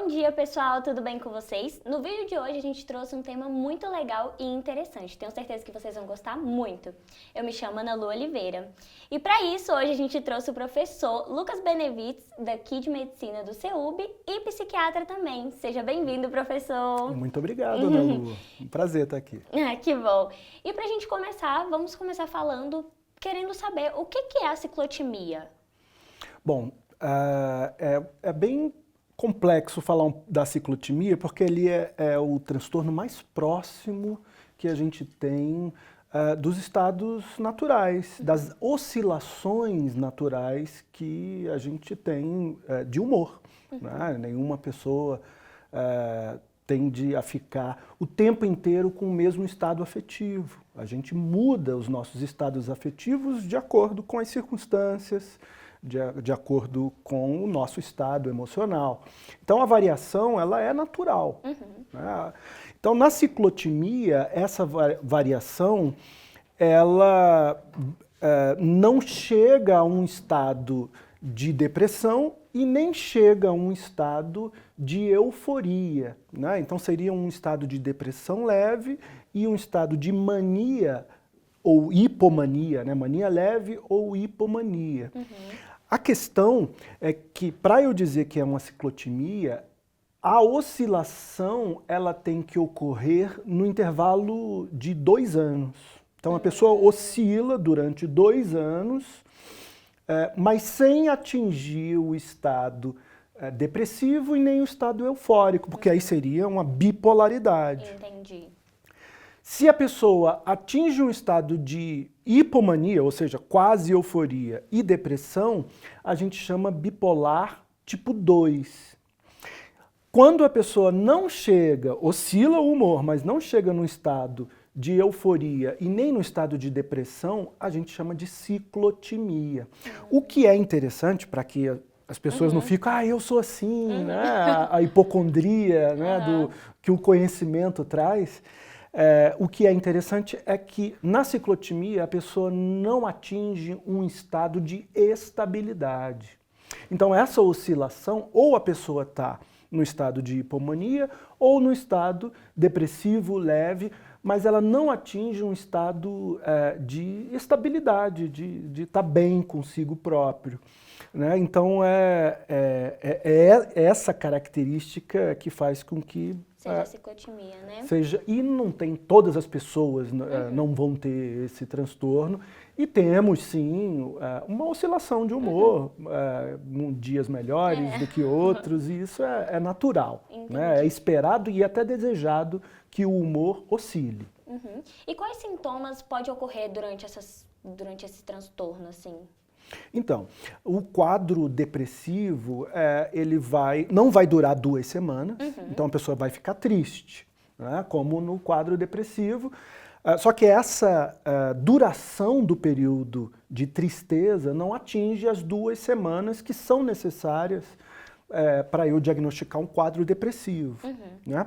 dia, pessoal, tudo bem com vocês? No vídeo de hoje a gente trouxe um tema muito legal e interessante. Tenho certeza que vocês vão gostar muito. Eu me chamo Ana Lu Oliveira. E para isso, hoje a gente trouxe o professor Lucas Benevides, daqui de Medicina do CEUB, e psiquiatra também. Seja bem-vindo, professor. Muito obrigado, Ana Lu. Um prazer estar aqui. Ah, que bom. E pra gente começar, vamos começar falando, querendo saber o que é a ciclotimia. Bom, é bem complexo falar da ciclotimia, porque ele é o transtorno mais próximo que a gente tem dos estados naturais, das oscilações naturais que a gente tem de humor. Né? Nenhuma pessoa tende a ficar o tempo inteiro com o mesmo estado afetivo. A gente muda os nossos estados afetivos de acordo com as circunstâncias, de acordo com o nosso estado emocional. Então a variação ela é natural. Né? Então na ciclotimia, essa variação ela não chega a um estado de depressão e nem chega a um estado de euforia. Né? Então seria um estado de depressão leve e um estado de mania ou hipomania, né? Mania leve ou hipomania. A questão é que, para eu dizer que é uma ciclotimia, a oscilação ela tem que ocorrer no intervalo de 2 anos. Então a pessoa oscila durante 2 anos, mas sem atingir o estado depressivo e nem o estado eufórico, porque aí seria uma bipolaridade. Entendi. Se a pessoa atinge um estado de hipomania, ou seja, quase euforia e depressão, a gente chama bipolar tipo 2. Quando a pessoa não chega, oscila o humor, mas não chega no estado de euforia e nem no estado de depressão, a gente chama de ciclotimia. O que é interessante para que as pessoas não fiquem, eu sou assim, né? A hipocondria, né? Que o conhecimento traz. O que é interessante é que na ciclotimia a pessoa não atinge um estado de estabilidade. Então essa oscilação, ou a pessoa está no estado de hipomania ou no estado depressivo leve, mas ela não atinge um estado de estabilidade, de estar bem consigo próprio. Né? Então é essa característica que faz com que seja ciclotimia, né? E não tem, todas as pessoas não vão ter esse transtorno, e temos sim uma oscilação de humor, dias melhores do que outros, e isso é natural, né? É esperado e até desejado que o humor oscile. E quais sintomas podem ocorrer durante esse transtorno, assim? Então, o quadro depressivo, ele não vai durar 2 semanas, então a pessoa vai ficar triste, né, como no quadro depressivo. Só que essa duração do período de tristeza não atinge as 2 semanas que são necessárias para eu diagnosticar um quadro depressivo. Né?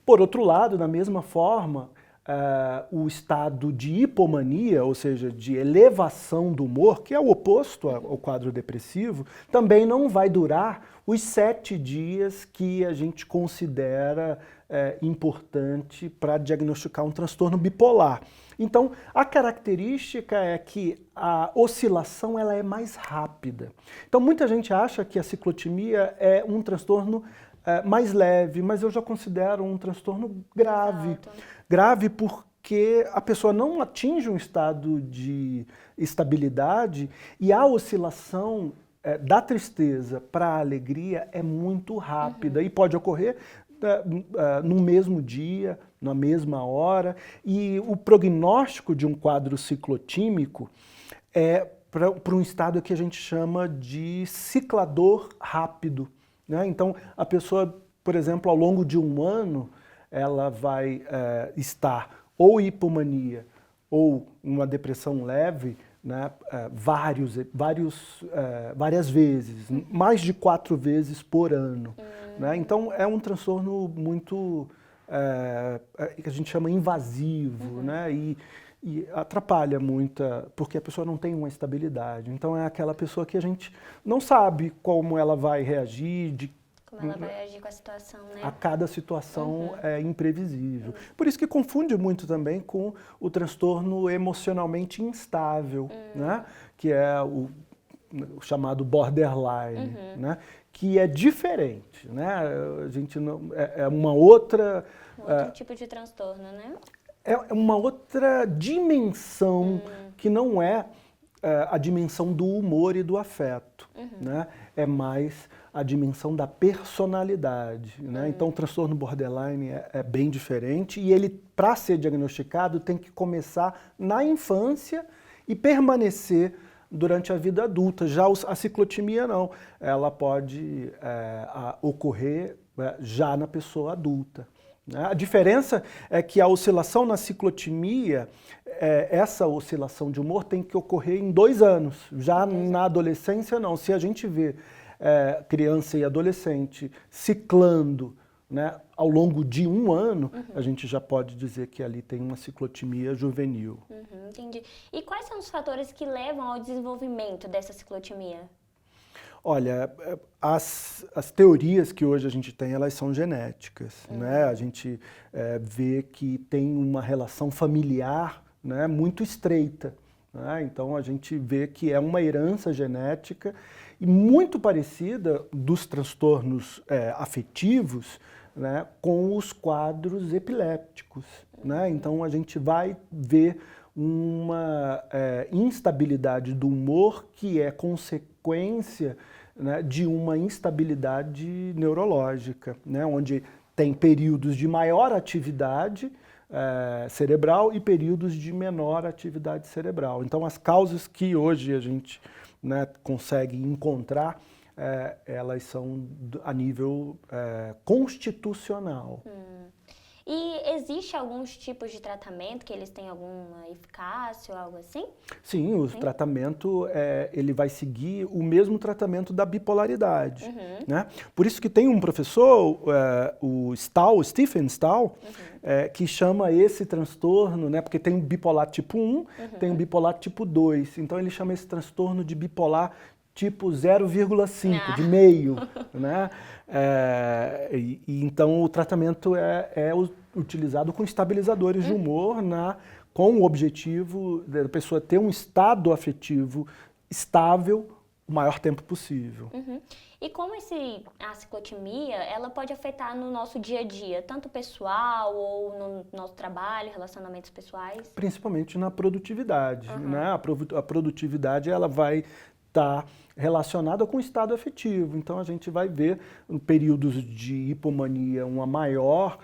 Por outro lado, da mesma forma, o estado de hipomania, ou seja, de elevação do humor, que é o oposto ao quadro depressivo, também não vai durar os 7 dias que a gente considera importante para diagnosticar um transtorno bipolar. Então, a característica é que a oscilação ela é mais rápida. Então, muita gente acha que a ciclotimia é um transtorno mais leve, mas eu já considero um transtorno grave. Exato. Grave porque a pessoa não atinge um estado de estabilidade e a oscilação da tristeza para a alegria é muito rápida e pode ocorrer no mesmo dia, na mesma hora. E o prognóstico de um quadro ciclotímico é para um estado que a gente chama de ciclador rápido. Né? Então, a pessoa, por exemplo, ao longo de 1 ano, ela vai estar ou hipomania ou uma depressão leve, né, várias vezes, mais de 4 vezes por ano. Né? Então é um transtorno muito, que a gente chama invasivo, né? E atrapalha muito, porque a pessoa não tem uma estabilidade. Então é aquela pessoa que a gente não sabe como ela vai reagir, Como ela vai agir com a situação, né? A cada situação é imprevisível. Por isso que confunde muito também com o transtorno emocionalmente instável, né? Que é o chamado borderline, né? Que é diferente, né? A gente não, é uma outra... Outro tipo de transtorno, né? É uma outra dimensão que não é a dimensão do humor e do afeto, né? É mais a dimensão da personalidade, né? Então o transtorno borderline é bem diferente e ele, para ser diagnosticado, tem que começar na infância e permanecer durante a vida adulta. Já a ciclotimia não, ela pode ocorrer já na pessoa adulta. A diferença é que a oscilação na ciclotimia, essa oscilação de humor tem que ocorrer em 2 anos. Já na adolescência, não. Se a gente vê criança e adolescente ciclando, né, ao longo de 1 ano, a gente já pode dizer que ali tem uma ciclotimia juvenil. Entendi. E quais são os fatores que levam ao desenvolvimento dessa ciclotimia? Olha, as teorias que hoje a gente tem, elas são genéticas, né? A gente vê que tem uma relação familiar, né, muito estreita, né? Então a gente vê que é uma herança genética e muito parecida dos transtornos afetivos, né, com os quadros epilépticos, né? Então a gente vai ver uma instabilidade do humor que é consequência, né, de uma instabilidade neurológica, né, onde tem períodos de maior atividade cerebral e períodos de menor atividade cerebral. Então as causas que hoje a gente, né, consegue encontrar, elas são a nível constitucional. E existe alguns tipos de tratamento que eles têm alguma eficácia ou algo assim? Sim, o tratamento ele vai seguir o mesmo tratamento da bipolaridade, né? Por isso que tem um professor, o Stephen Stahl, que chama esse transtorno, né? Porque tem o bipolar tipo 1, tem o bipolar tipo 2. Então ele chama esse transtorno de bipolar tipo 0,5, de meio, né? Então o tratamento é utilizado com estabilizadores de humor com o objetivo da pessoa ter um estado afetivo estável o maior tempo possível. E como a ciclotimia, ela pode afetar no nosso dia a dia, tanto pessoal ou no nosso trabalho, relacionamentos pessoais? Principalmente na produtividade, né? A produtividade ela vai estar relacionada com o estado afetivo. Então a gente vai ver em períodos de hipomania uma maior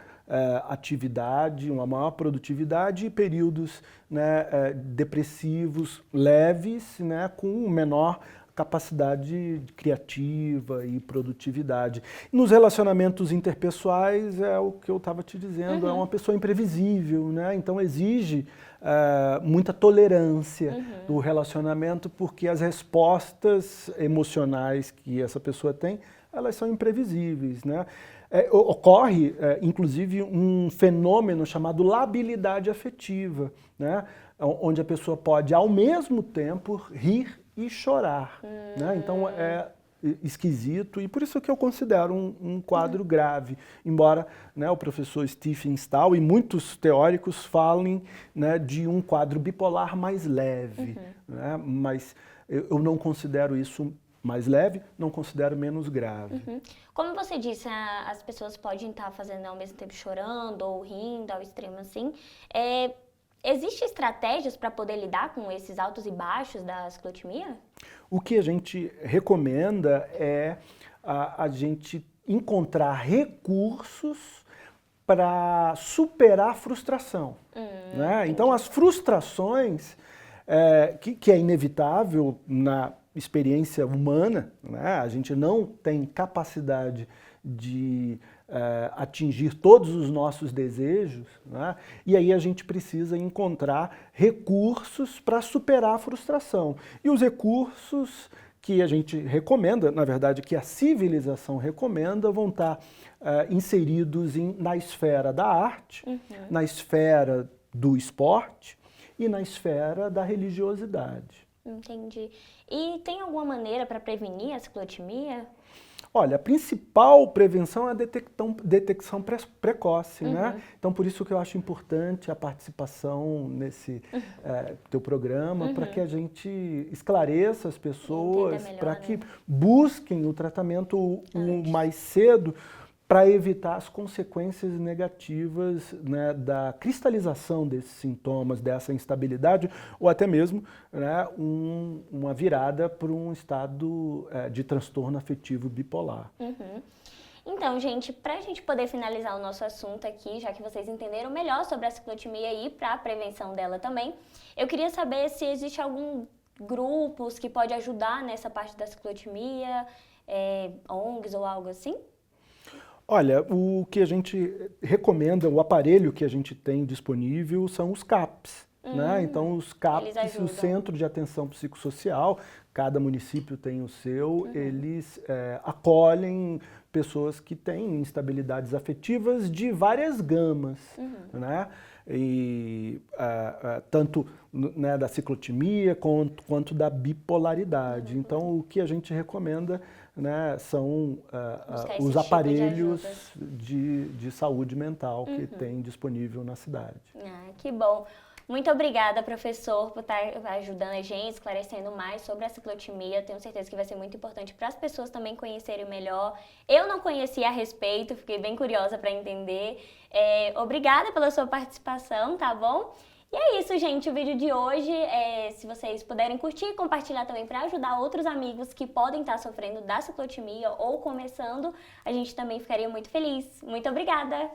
atividade, uma maior produtividade e períodos, né, depressivos leves, né, com menor capacidade criativa e produtividade. Nos relacionamentos interpessoais é o que eu estava te dizendo, é uma pessoa imprevisível, né? Então exige muita tolerância do relacionamento, porque as respostas emocionais que essa pessoa tem, elas são imprevisíveis, né? Ocorre, inclusive, um fenômeno chamado labilidade afetiva, né? Onde a pessoa pode, ao mesmo tempo, rir e chorar, né? Então é esquisito e por isso que eu considero um quadro grave, embora, né, o professor Stephen Stahl e muitos teóricos falem, né, de um quadro bipolar mais leve, né? Mas eu não considero isso mais leve, não considero menos grave. Como você disse, as pessoas podem estar fazendo ao mesmo tempo chorando ou rindo ao extremo assim. Existem estratégias para poder lidar com esses altos e baixos da ciclotimia? O que a gente recomenda é a gente encontrar recursos para superar a frustração, né? Então as frustrações, que é inevitável na experiência humana, né? A gente não tem capacidade de atingir todos os nossos desejos, né? E aí a gente precisa encontrar recursos para superar a frustração. E os recursos que a gente recomenda, na verdade que a civilização recomenda, vão estar inseridos na esfera da arte, na esfera do esporte e na esfera da religiosidade. Entendi. E tem alguma maneira para prevenir a ciclotimia? Olha, a principal prevenção é a detecção precoce, né? Então, por isso que eu acho importante a participação nesse teu programa, para que a gente esclareça as pessoas, para que busquem o tratamento o mais cedo, para evitar as consequências negativas, né, da cristalização desses sintomas, dessa instabilidade, ou até mesmo, né, uma virada para um estado de transtorno afetivo bipolar. Então, gente, para a gente poder finalizar o nosso assunto aqui, já que vocês entenderam melhor sobre a ciclotimia e para a prevenção dela também, eu queria saber se existe algum grupos que pode ajudar nessa parte da ciclotimia, ONGs ou algo assim? Olha, o que a gente recomenda, o aparelho que a gente tem disponível são os CAPs. Né? Então, os CAPs, o Centro de Atenção Psicossocial, cada município tem o seu, eles acolhem pessoas que têm instabilidades afetivas de várias gamas, né? E, tanto né, da ciclotimia quanto da bipolaridade. Então, o que a gente recomenda, né, são os aparelhos de saúde mental que tem disponível na cidade. Que bom! Muito obrigada, professor, por estar ajudando a gente, esclarecendo mais sobre a ciclotimia. Tenho certeza que vai ser muito importante para as pessoas também conhecerem melhor. Eu não conhecia a respeito, fiquei bem curiosa para entender. Obrigada pela sua participação, tá bom? E é isso, gente, o vídeo de hoje. Se vocês puderem curtir e compartilhar também para ajudar outros amigos que podem estar sofrendo da ciclotimia ou começando, a gente também ficaria muito feliz. Muito obrigada!